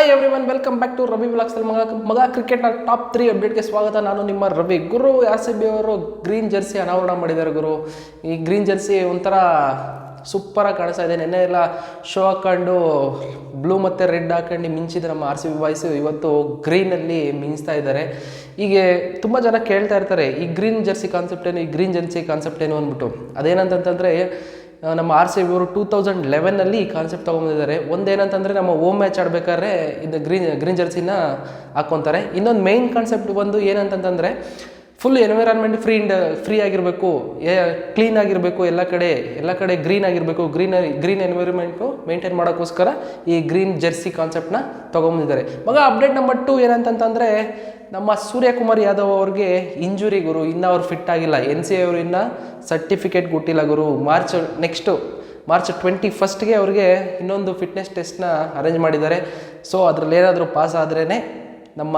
Hi everyone, welcome back to Ravi vlogs. ಮಗ ಕ್ರಿಕೆಟ್ನ top 3 ಅಪ್ಡೇಟ್ಗೆ ಸ್ವಾಗತ. ನಾನು ನಿಮ್ಮ ರವಿ. ಗುರು RCB ಅವರು ಗ್ರೀನ್ ಜರ್ಸಿ ಅನಾವರಣ ಮಾಡಿದ್ದಾರೆ. ಗುರು, ಈ ಗ್ರೀನ್ ಜರ್ಸಿ ಒಂಥರ ಸೂಪರಾಗಿ ಕಾಣಿಸ್ತಾ ಇದೆ. ನೆನ್ನೆ ಎಲ್ಲ ಶೋ ಹಾಕೊಂಡು ಬ್ಲೂ ಮತ್ತು ರೆಡ್ ಹಾಕೊಂಡು ಮಿಂಚಿದ ನಮ್ಮ RCB ಬಾಯ್ಸು ಇವತ್ತು ಗ್ರೀನಲ್ಲಿ ಮಿಂಚ್ತಾ ಇದ್ದಾರೆ. ಹೀಗೆ ತುಂಬ ಜನ ಕೇಳ್ತಾ ಇರ್ತಾರೆ, ಈ ಗ್ರೀನ್ ಜರ್ಸಿ ಕಾನ್ಸೆಪ್ಟ್ ಏನು, ಈ ಗ್ರೀನ್ ಜರ್ಸಿ ಕಾನ್ಸೆಪ್ಟ್ ಏನು ಅಂದ್ಬಿಟ್ಟು. ಅದೇನಂತಂದರೆ ನಮ್ಮ RCB ಅವರು 2011 ಈ ಕಾನ್ಸೆಪ್ಟ್ ತೊಗೊಂಡಿದ್ದಾರೆ. ಒಂದೇನಂತಂದರೆ ನಮ್ಮ ಹೋಮ್ ಮ್ಯಾಚ್ ಆಡಬೇಕಾದ್ರೆ ಇದು ಗ್ರೀನ್ ಜರ್ಸಿನ ಹಾಕ್ಕೊತಾರೆ. ಇನ್ನೊಂದು ಮೈನ್ ಕಾನ್ಸೆಪ್ಟ್ ಬಂದು ಏನಂತಂದರೆ ಫುಲ್ ಎನ್ವಿರಾನ್ಮೆಂಟ್ ಫ್ರೀ ಆಗಿರಬೇಕು, ಕ್ಲೀನ್ ಆಗಿರಬೇಕು, ಎಲ್ಲ ಕಡೆ ಗ್ರೀನ್ ಆಗಿರಬೇಕು. ಗ್ರೀನ್ ಎನ್ವಿರಾನ್ಮೆಂಟು ಮೇಂಟೈನ್ ಮಾಡೋಕ್ಕೋಸ್ಕರ ಈ ಗ್ರೀನ್ ಜರ್ಸಿ ಕಾನ್ಸೆಪ್ಟನ್ನ ತೊಗೊಂಬಂದಿದ್ದಾರೆ. ಮಗ ಅಪ್ಡೇಟ್ ನಂಬರ್ 2 ಏನಂತಂದರೆ ನಮ್ಮ ಸೂರ್ಯಕುಮಾರ್ ಯಾದವ್ ಅವ್ರಿಗೆ ಇಂಜುರಿ ಗುರು. ಇನ್ನೂ ಅವ್ರು ಫಿಟ್ ಆಗಿಲ್ಲ. NCA ಅವರು ಇನ್ನೂ ಸರ್ಟಿಫಿಕೇಟ್ ಕೊಟ್ಟಿಲ್ಲ ಗುರು. ಮಾರ್ಚ್ 21ಗೆ ಅವ್ರಿಗೆ ಇನ್ನೊಂದು ಫಿಟ್ನೆಸ್ ಟೆಸ್ಟ್ನ ಅರೇಂಜ್ ಮಾಡಿದ್ದಾರೆ. ಸೊ ಅದರಲ್ಲಿ ಏನಾದರೂ ಪಾಸ್ ಆದ್ರೇ ನಮ್ಮ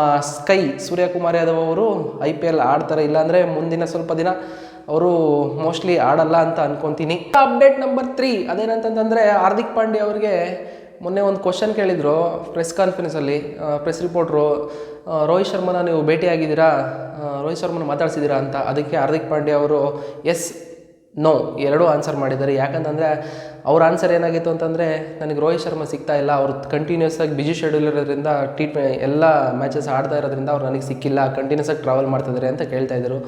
ಸೂರ್ಯಕುಮಾರ್ ಯಾದವ್ ಅವರು IPL ಆಡ್ತಾರೆ. ಇಲ್ಲಾಂದರೆ ಮುಂದಿನ ಸ್ವಲ್ಪ ದಿನ ಅವರು ಮೋಸ್ಟ್ಲಿ ಆಡಲ್ಲ ಅಂತ ಅನ್ಕೊತೀನಿ. ಅಪ್ಡೇಟ್ ನಂಬರ್ 3 ಅದೇನಂತಂದರೆ ಹಾರ್ದಿಕ್ ಪಾಂಡ್ಯ ಅವ್ರಿಗೆ ಮೊನ್ನೆ ಒಂದು ಕ್ವಶನ್ ಕೇಳಿದರು ಪ್ರೆಸ್ ಕಾನ್ಫರೆನ್ಸಲ್ಲಿ. ಪ್ರೆಸ್ ರಿಪೋರ್ಟ್ರು ರೋಹಿತ್ ಶರ್ಮನ ನೀವು ಭೇಟಿಯಾಗಿದ್ದೀರಾ, ರೋಹಿತ್ ಶರ್ಮನ ಮಾತಾಡ್ಸಿದ್ದೀರಾ ಅಂತ. ಅದಕ್ಕೆ ಹಾರ್ದಿಕ್ ಪಾಂಡ್ಯ ಅವರು ಎಸ್ ನೋ ಎರಡೂ ಆನ್ಸರ್ ಮಾಡಿದ್ದಾರೆ. ಯಾಕಂತಂದರೆ ಅವ್ರ ಆನ್ಸರ್ ಏನಾಗಿತ್ತು ಅಂತಂದರೆ, ನನಗೆ ರೋಹಿತ್ ಶರ್ಮಾ ಸಿಗ್ತಾ ಇಲ್ಲ, ಅವ್ರು ಕಂಟಿನ್ಯೂಸ್ ಆಗಿ ಬಿಜಿ ಶೆಡ್ಯೂಲ್ ಇರೋದ್ರಿಂದ ಎಲ್ಲ ಮ್ಯಾಚಸ್ ಆಡ್ತಾ ಇರೋದ್ರಿಂದ ಅವ್ರು ನನಗೆ ಸಿಕ್ಕಿಲ್ಲ, ಕಂಟಿನ್ಯೂಸ್ ಆಗಿ ಟ್ರಾವೆಲ್ ಮಾಡ್ತಿದ್ದಾರೆ ಅಂತ ಕೇಳ್ತಾಯಿದ್ರು.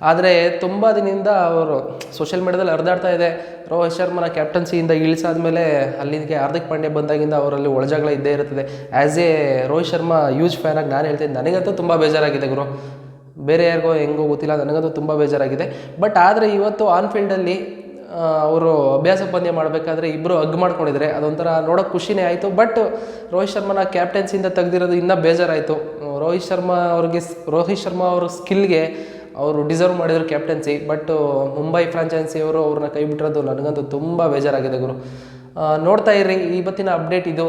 ಆದರೆ ತುಂಬ ದಿನದಿಂದ ಅವರು ಸೋಷಿಯಲ್ ಮೀಡ್ಯಾದಲ್ಲಿ ಹರಿದಾಡ್ತಾ ಇದೆ, ರೋಹಿತ್ ಶರ್ಮನ ಕ್ಯಾಪ್ಟನ್ಸಿಯಿಂದ ಇಳಿಸಾದ್ಮೇಲೆ ಅಲ್ಲಿಗೆ ಹಾರ್ದಿಕ್ ಪಾಂಡ್ಯ ಬಂದಾಗಿಂದ ಅವರಲ್ಲಿ ಒಳಜಗಳ ಇದ್ದೇ ಇರುತ್ತದೆ. As a Rohit Sharma huge ಫ್ಯಾನಾಗಿ ನಾನು ಹೇಳ್ತೀನಿ, ನನಗಂತೂ ತುಂಬ ಬೇಜಾರಾಗಿದೆ ಗುರು. ಬೇರೆ ಯಾರಿಗೋ ಹೆಂಗೋ ಗೊತ್ತಿಲ್ಲ, ನನಗಂತೂ ತುಂಬ ಬೇಜಾರಾಗಿದೆ. ಬಟ್ ಆದರೆ ಇವತ್ತು ಆನ್ಫೀಲ್ಡಲ್ಲಿ ಅವರು ಅಭ್ಯಾಸ ಪಂದ್ಯ ಮಾಡಬೇಕಾದ್ರೆ ಇಬ್ಬರು ಹಗ್ ಮಾಡ್ಕೊಂಡಿದ್ದಾರೆ. ಅದೊಂಥರ ನೋಡೋಕೆ ಖುಷಿನೇ ಆಯಿತು. ಬಟ್ ರೋಹಿತ್ ಶರ್ಮನ ಕ್ಯಾಪ್ಟನ್ಸಿಯಿಂದ ತೆಗೆದಿರೋದು ಇನ್ನೂ ಬೇಜಾರಾಯಿತು. ರೋಹಿತ್ ಶರ್ಮಾ ಅವ್ರ ಸ್ಕಿಲ್ಗೆ ಅವರು ಡಿಸರ್ವ್ ಮಾಡಿದ್ರು ಕ್ಯಾಪ್ಟನ್ಸಿ. ಬಟ್ ಮುಂಬೈ ಫ್ರಾಂಚೈಸಿಯವರು ಅವ್ರನ್ನ ಕೈ ಬಿಟ್ಟಿರೋದು ನನಗಂತೂ ತುಂಬ ಬೇಜಾರಾಗಿದೆ ಗುರು. ನೋಡ್ತಾ ಇರ್ರಿ, ಇವತ್ತಿನ ಅಪ್ಡೇಟ್ ಇದು.